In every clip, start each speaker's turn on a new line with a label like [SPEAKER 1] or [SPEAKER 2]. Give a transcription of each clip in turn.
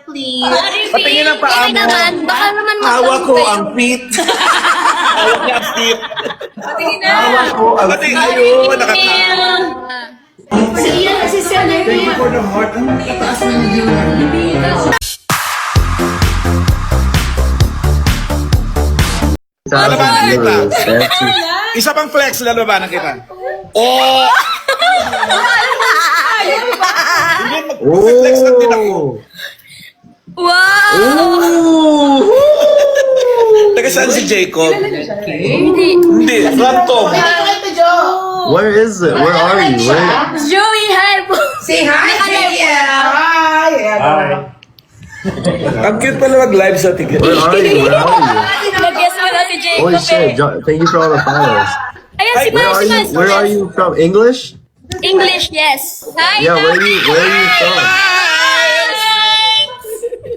[SPEAKER 1] please.
[SPEAKER 2] Patingin ang paa mo.
[SPEAKER 1] Baka naman
[SPEAKER 2] Hawak ko ang feet. Hawak niya ang feet.
[SPEAKER 3] Patingin na.
[SPEAKER 2] Hawak ko ang feet. Ayun, nakatawa.
[SPEAKER 1] Si Senator.
[SPEAKER 2] Thank you for the heart. Ang nakataas ng view. Lalabanan kita. Isa pang flex, lalabanan kita. Oh! Hindi, mag-flex lang din ako.
[SPEAKER 1] Wow!
[SPEAKER 2] Taga saan si Jacob?
[SPEAKER 1] Hindi.
[SPEAKER 2] Hindi, random.
[SPEAKER 4] Where is it? Where are you? Where?
[SPEAKER 1] Joey, hi po.
[SPEAKER 3] Say hi, JL. Hi.
[SPEAKER 2] Ang cute pala mag-live sa ticket.
[SPEAKER 4] Where are you? Where are you?
[SPEAKER 1] Nag-guess mo na si Jacob
[SPEAKER 4] Holy shit! Thank you for all the follows.
[SPEAKER 1] Ayan si
[SPEAKER 4] Where
[SPEAKER 1] Mas,
[SPEAKER 4] are you? Where are you from? English?
[SPEAKER 1] English, yes. Hi,
[SPEAKER 4] Yeah. Where are you from?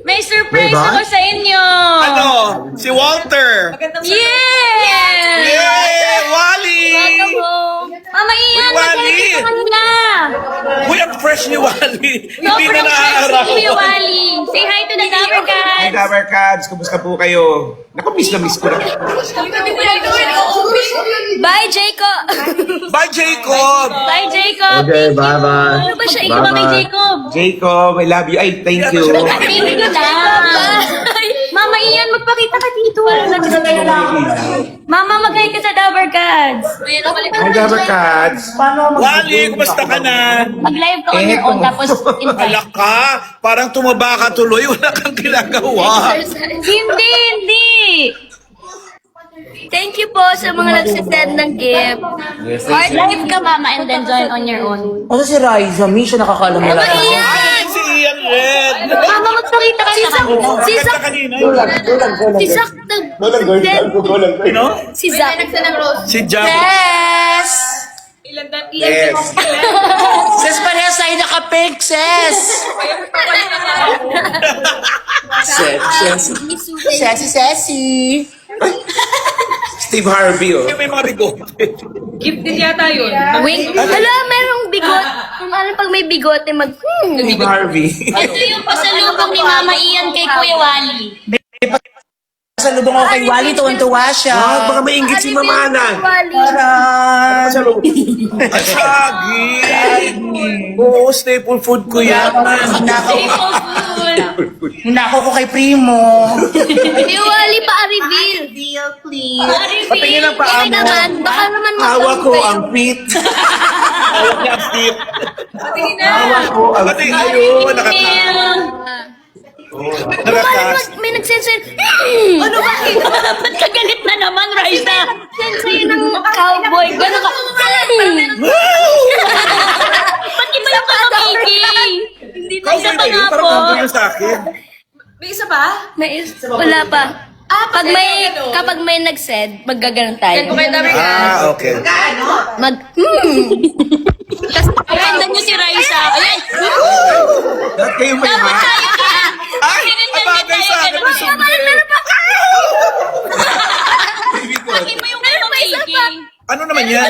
[SPEAKER 1] May surprise
[SPEAKER 4] May ba?
[SPEAKER 1] ako sa inyo.
[SPEAKER 2] Ano? Si Walter.
[SPEAKER 1] Yeah!
[SPEAKER 2] Yay! Wally!
[SPEAKER 1] Welcome home. Mama Ian,
[SPEAKER 2] Uy, Wally!
[SPEAKER 1] mag-help ka kanina.
[SPEAKER 2] Uy, ang fresh ni Wally. Hindi na
[SPEAKER 1] Sobrang
[SPEAKER 2] naaaraw.
[SPEAKER 1] fresh ni Kuya Wally. Say hi to the Dabber
[SPEAKER 2] Hi,
[SPEAKER 1] Cats.
[SPEAKER 2] Dabber Cats. Kumusta po kayo? Naku, miss na miss ko na.
[SPEAKER 1] Bye, Jacob.
[SPEAKER 2] Bye, Jacob!
[SPEAKER 1] Bye, Jacob.
[SPEAKER 4] Okay. Bye bye.
[SPEAKER 1] Ano ba siya? Ikaw ba kay Jacob?
[SPEAKER 2] Jacob, I love you. Ay, thank you.
[SPEAKER 1] Thank you lang. Mama Ian, magpakita ka dito. Mama, mag-hi ka sa Dabber Cats.
[SPEAKER 2] Hi, Dabber Cats. Wally, kumusta ka na?
[SPEAKER 1] Mag-live ka on your own, tapos invite.
[SPEAKER 2] Alak ka, parang tumaba ka tuloy, wala kang ginagawa.
[SPEAKER 1] Hindi. Thank you po sa mga nagsisend ng gift. Or live ka, Mama, and then join on your own.
[SPEAKER 5] Ano si Raisa? Misha nakakaalam mo
[SPEAKER 1] Mama
[SPEAKER 5] lang.
[SPEAKER 1] Ian!
[SPEAKER 2] Ay, si Ian Red.
[SPEAKER 1] Mama, magpakita ka sa kanila. Si
[SPEAKER 2] Ganda
[SPEAKER 1] Zach,
[SPEAKER 2] kanina.
[SPEAKER 1] si Zach,
[SPEAKER 2] Sino?
[SPEAKER 1] si Zach.
[SPEAKER 2] Si Jam.
[SPEAKER 5] Yes!
[SPEAKER 2] Yes.
[SPEAKER 5] Sis parehas tayo naka-pink, sis! Sesi.
[SPEAKER 2] Steve Harvey, oh. May mga bigote.
[SPEAKER 3] Gift din yata yun.
[SPEAKER 1] Wink. Hala, merong bigot. Kung ano pag may bigote,
[SPEAKER 2] Steve Harvey.
[SPEAKER 1] Ito yung pasalubong ni Mama Ian kay Kuya Wally.
[SPEAKER 5] Sa lubong ko kay Wally, tuwan-tuwa siya.
[SPEAKER 2] Ah, baka may inggit si Mama Ana.
[SPEAKER 1] Wally.
[SPEAKER 5] Parang...
[SPEAKER 2] Asagi. Oo, staple food ko yan.
[SPEAKER 5] Hinako ko kay Primo.
[SPEAKER 1] Kuya Wally, pa-reveal.
[SPEAKER 3] Reveal, please.
[SPEAKER 2] Patingin ang paa mo.
[SPEAKER 1] Baka naman
[SPEAKER 2] Hawak ko ang feet. Hawak niya ang feet.
[SPEAKER 3] Patingin na.
[SPEAKER 2] Hawak ko ang feet. Ayun, nakatawa. Nakakas.
[SPEAKER 1] May nag-send ano ba? Ba't kagalit na naman, Raisa? Send sa'yo ng cowboy. Gano'n ka. Ba't iba yung kakabiki? Hindi na isa pa nga po.
[SPEAKER 2] Parang mabog yung sa akin.
[SPEAKER 3] May isa pa?
[SPEAKER 1] Wala pa. Kapag may nag-send, maggaganon tayo.
[SPEAKER 3] Kung may dami ka.
[SPEAKER 2] Ah, okay.
[SPEAKER 1] Ganda niyo si Raisa. Ayan.
[SPEAKER 2] Lahat kayo may
[SPEAKER 1] Dapat
[SPEAKER 2] hat.
[SPEAKER 1] tayo ka.
[SPEAKER 2] Ay, abagay sa akin. May sumbil.
[SPEAKER 1] Iba yung kakabiki.
[SPEAKER 2] Ano naman yan?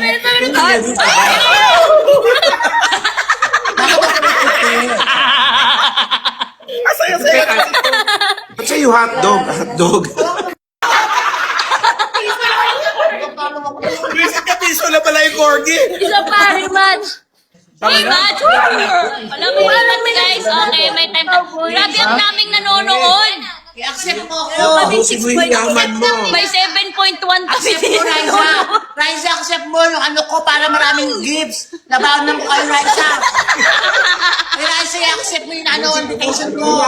[SPEAKER 2] Asaya-saya kasi ito. Ba't sa'yo hotdog? Hotdog. Visit ka piso na pala yung corgi.
[SPEAKER 1] Isa pa, rematch. Rematch? Alam mo yun, guys. Okay, may time pa. Grabe ang daming nanonood.
[SPEAKER 5] I-accept mo ako.
[SPEAKER 2] Busin mo yung yaman mo.
[SPEAKER 1] May 7.1 kasi.
[SPEAKER 5] Accept mo, Raisa. Raisa, accept mo yung ano ko para maraming gifts. Nabawanan ko kayo, Raisa. Ay, Raisa, i-accept mo yung ano, invitation ko.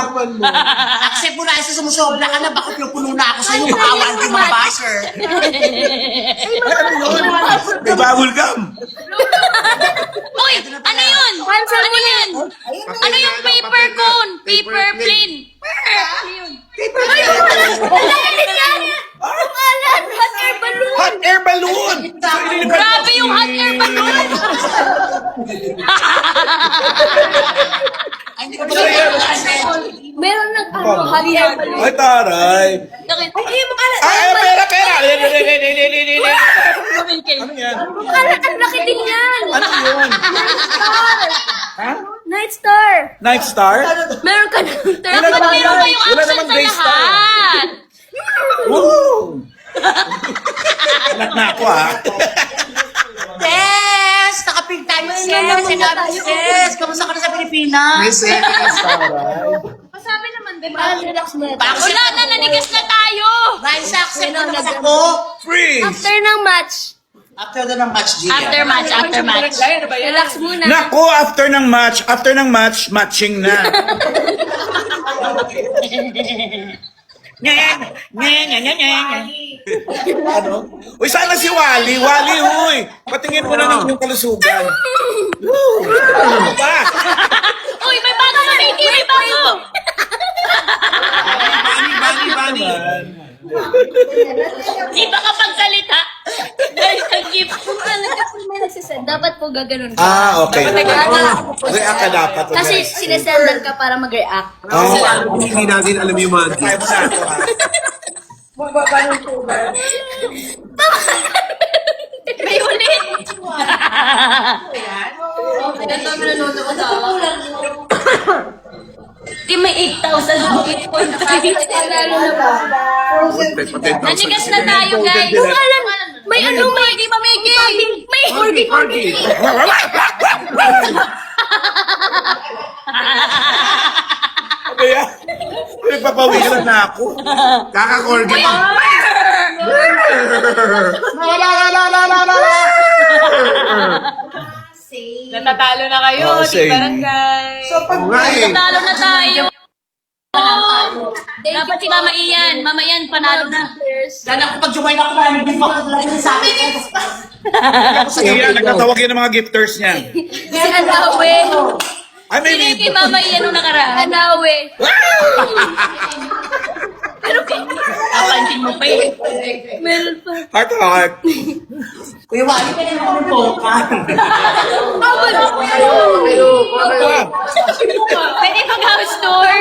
[SPEAKER 5] Accept mo, Raisa, sumusobra ka na. Bakit yung puno na ako sa'yo? Makawan din mga basher.
[SPEAKER 2] May bubble gum.
[SPEAKER 1] Uy, ano yun? Ano yun? Ano yung paper cone? Paper plane? Ano yun? Hot air balloon.
[SPEAKER 2] Hot air balloon.
[SPEAKER 1] Grabe yung hot air balloon.
[SPEAKER 5] Ay, hindi ko ba yung
[SPEAKER 1] Meron ng hot air balloon.
[SPEAKER 2] Ay, taray. Ay, pera, pera. Ano yan?
[SPEAKER 1] Ang laki din yan.
[SPEAKER 2] Ano yun? Ha?
[SPEAKER 6] Night Star!
[SPEAKER 2] Night Star?
[SPEAKER 6] Meron ka ng
[SPEAKER 1] Dapat meron kayong
[SPEAKER 2] Wala
[SPEAKER 1] action
[SPEAKER 2] namang
[SPEAKER 1] sa
[SPEAKER 2] gray star.
[SPEAKER 1] lahat.
[SPEAKER 2] Woo! Anak na ako ha.
[SPEAKER 5] Tes! Nakapig tayo, sis! Sinabi, sis! Kamusta ka na sa Pilipinas?
[SPEAKER 3] Masabi naman, di ba?
[SPEAKER 6] Relax mo na.
[SPEAKER 1] Wala na, nanigas na tayo.
[SPEAKER 5] Raisa, accept mo naman ako.
[SPEAKER 2] Freeze!
[SPEAKER 6] After ng match,
[SPEAKER 5] After the ng match, Gia.
[SPEAKER 1] After match.
[SPEAKER 3] Ano ba yan?
[SPEAKER 6] relax muna.
[SPEAKER 2] Nako, after ng match, matching na. Ano? Uy, sana si Wally. Wally, huy. Patingin mo na ng iyong kalusugan. Woo! Ano ba?
[SPEAKER 1] Uy, may bago na Mickey, may bago.
[SPEAKER 2] Bani.
[SPEAKER 1] Di ba kapag salita? Dahil sa gift.
[SPEAKER 6] Kung talaga po may nagsisend, dapat po gaganon ka.
[SPEAKER 2] Ah, okay.
[SPEAKER 6] Dapat
[SPEAKER 2] React ka dapat.
[SPEAKER 6] Kasi sinesendan ka para mag-react.
[SPEAKER 2] Oh,
[SPEAKER 4] Hindi natin alam yung mga
[SPEAKER 2] five na ako ha.
[SPEAKER 1] May ulit. Di may 8,000 point. Nanigas na tayo, guys. May ano, may mamigay. May
[SPEAKER 2] Corgi. Kaya, nagpapawilan na ako.
[SPEAKER 4] kaka-corgi.
[SPEAKER 3] Natatalo na kayo,
[SPEAKER 2] Oh,
[SPEAKER 3] di
[SPEAKER 2] same.
[SPEAKER 3] barangay.
[SPEAKER 1] Natalo na tayo. Dapat si Mama Ian. Mama Ian, panalo na.
[SPEAKER 5] Dahil ako pag jumain ako, maraming gift ako talaga sa akin.
[SPEAKER 2] Kaya, nagtatawag yun ng mga gifters niya.
[SPEAKER 6] Si Anawe.
[SPEAKER 2] Ay, may
[SPEAKER 1] Sino yung kay
[SPEAKER 2] libo.
[SPEAKER 1] Mama Ian nung nakaraan?
[SPEAKER 6] Anawe.
[SPEAKER 1] Kapansin mo pa eh.
[SPEAKER 6] Meron pa.
[SPEAKER 2] Heart.
[SPEAKER 5] Kuya Wally, pwede mo kami pokan.
[SPEAKER 1] Pwede mag-house tour.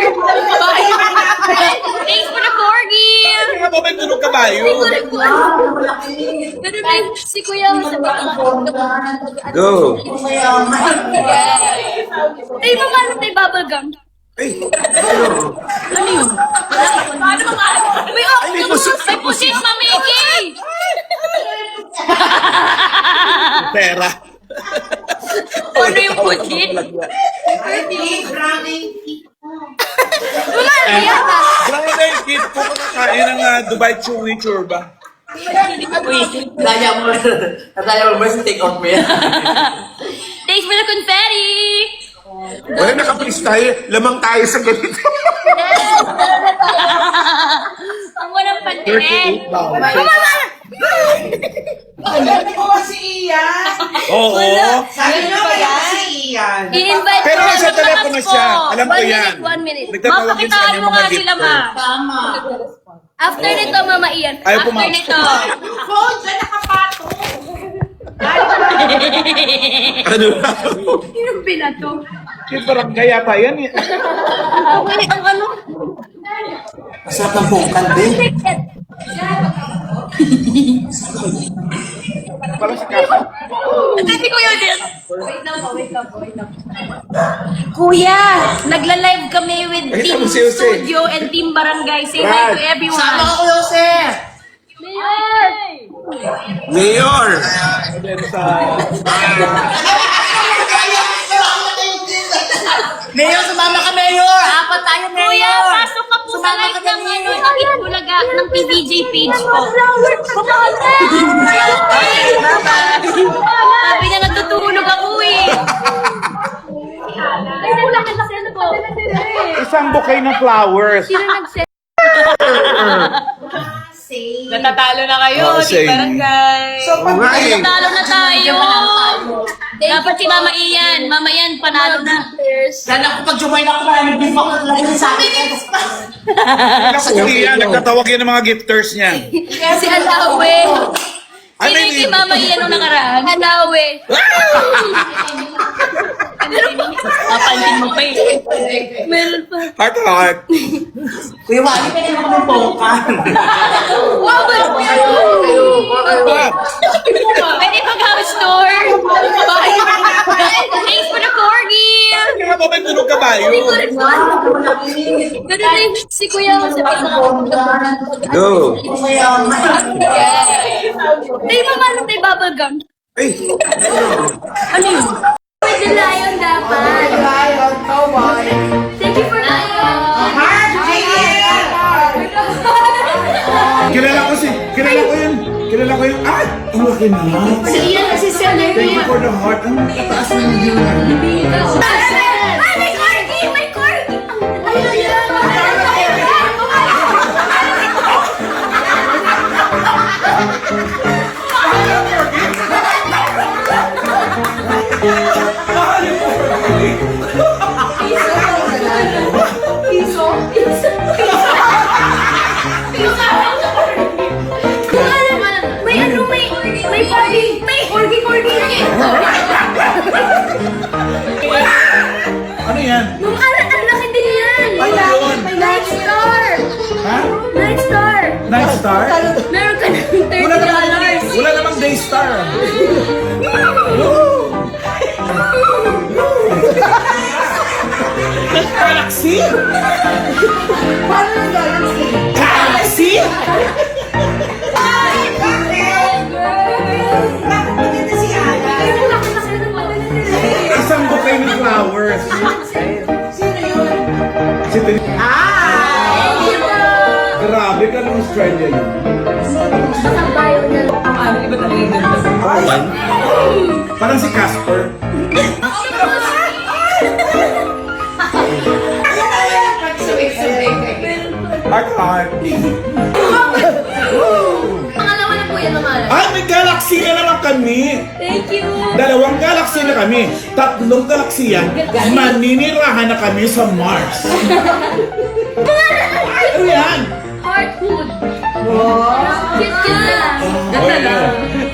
[SPEAKER 1] Thanks for the corgi.
[SPEAKER 2] Kaya ba may tulog kabayo?
[SPEAKER 6] Ganun din si Kuya sa
[SPEAKER 2] Go.
[SPEAKER 6] Ay, mamano tayo bubble gum?
[SPEAKER 2] Ay,
[SPEAKER 1] Ano yun? Paano mga... May
[SPEAKER 2] may pusit.
[SPEAKER 1] May pusit, mamiki.
[SPEAKER 2] Pera.
[SPEAKER 1] Ano yung pusit?
[SPEAKER 6] Wala na yata.
[SPEAKER 2] Grabe na yung kid ko kumakain ng Dubai Chewy Churba.
[SPEAKER 5] Daya mo ba sa take-off mo yan?
[SPEAKER 1] Thanks for the confetti.
[SPEAKER 4] Wala, nakapulis tayo. Lamang tayo sa ganito.
[SPEAKER 1] Ang walang pantingin.
[SPEAKER 2] Oo.
[SPEAKER 6] I-invite
[SPEAKER 2] Pero
[SPEAKER 6] ko
[SPEAKER 2] nasa
[SPEAKER 6] na-
[SPEAKER 2] telepono siya. Alam ko yan.
[SPEAKER 6] 1 minute.
[SPEAKER 2] Nagtatawag yun sa
[SPEAKER 1] Mapakitaan
[SPEAKER 2] kanyang
[SPEAKER 1] mo nga
[SPEAKER 2] mga
[SPEAKER 1] sila,
[SPEAKER 2] gifter.
[SPEAKER 1] ma.
[SPEAKER 5] Tama.
[SPEAKER 6] After nito, Mama Ian.
[SPEAKER 2] Ayaw
[SPEAKER 1] After
[SPEAKER 2] pumasok.
[SPEAKER 1] nito.
[SPEAKER 4] Ano na?
[SPEAKER 6] Sinong binato?
[SPEAKER 2] Yung barangay yata yan eh.
[SPEAKER 6] Wait, ang ano?
[SPEAKER 5] Masarap ng pokan, din.
[SPEAKER 2] Parang sa kaso.
[SPEAKER 1] Hindi ko yun din.
[SPEAKER 6] Kuya, nagla-live kami with
[SPEAKER 2] Ay,
[SPEAKER 6] Team
[SPEAKER 2] tama si Jose.
[SPEAKER 6] Studio and Team Barangay. Say hi
[SPEAKER 2] Brad.
[SPEAKER 6] to everyone.
[SPEAKER 5] Sama ko, Joseph.
[SPEAKER 4] Mayor!
[SPEAKER 5] Mayor, sumama ka, Mayor. Apat tayo, Mayor.
[SPEAKER 1] Kuya, pasok ka po sa live ng ano, ng Itbulaga, ng PBJ page po. Sabi niya natutulog ako eh.
[SPEAKER 6] Ay, wala ka nag-send po.
[SPEAKER 2] Isang bouquet ng flowers.
[SPEAKER 6] Sino nag-send?
[SPEAKER 3] Natatalo na kayo,
[SPEAKER 2] Oh,
[SPEAKER 3] di
[SPEAKER 2] same.
[SPEAKER 3] barangay.
[SPEAKER 4] Oo nga eh.
[SPEAKER 1] Natalo na tayo. Dapat si Mama Ian. Mama Ian, panalo na.
[SPEAKER 5] Dahil ako pag jumain ako, maraming gift ako talaga sa akin.
[SPEAKER 2] Kaya, nagtatawag yun ng mga gifters niya.
[SPEAKER 6] Si Anawe.
[SPEAKER 2] Ay,
[SPEAKER 1] Sino
[SPEAKER 2] may
[SPEAKER 1] yung kay
[SPEAKER 2] libo.
[SPEAKER 1] Mama Ian nung nakaraan?
[SPEAKER 6] Anawe.
[SPEAKER 1] Mapansin mo pa eh.
[SPEAKER 6] Meron pa.
[SPEAKER 2] Heart.
[SPEAKER 5] Kuya Wally, pwede mo kami pokan.
[SPEAKER 1] Pwede mag-house tour. Thanks for the corgi.
[SPEAKER 2] Hindi nga ba may tunog kabayo?
[SPEAKER 6] Hindi ko rin po alam. Ganun na yung si Kuya ko sa
[SPEAKER 2] Go!
[SPEAKER 6] Tayo mamanap tayo bubble gum.
[SPEAKER 2] Ay!
[SPEAKER 6] Ano yun? With the lion dapat. Thank you for lion.
[SPEAKER 2] Kilala ko yun. Ah! Ang laki na.
[SPEAKER 6] Iyan kasi seller
[SPEAKER 2] Thank you for the heart. Ang tataas na yung
[SPEAKER 6] Ay, may corgi! May corgi! Ayun yan! May ano, may corgi! May corgi!
[SPEAKER 2] Ano yan?
[SPEAKER 6] Nung ang laki din yan!
[SPEAKER 2] Ano yun?
[SPEAKER 6] Night Star!
[SPEAKER 2] Ha?
[SPEAKER 6] Night Star!
[SPEAKER 2] Night Star?
[SPEAKER 6] Meron ka ng $30.
[SPEAKER 2] Wala namang day star. Galaxy? Galaxy? Isang bouquet ng flowers. Si Tin- Grabe ka ng Australia yun. Ayan. Parang si Casper. Heart.
[SPEAKER 6] Pangalawa na po yan naman.
[SPEAKER 2] Ay, may galaxy na naman kami.
[SPEAKER 6] Thank you.
[SPEAKER 2] 2 galaxy na kami. 3 galaxy yan. Maninirahan na kami sa Mars. Ano yan?
[SPEAKER 6] Heart food. Cute na lang.
[SPEAKER 2] Oh, yeah.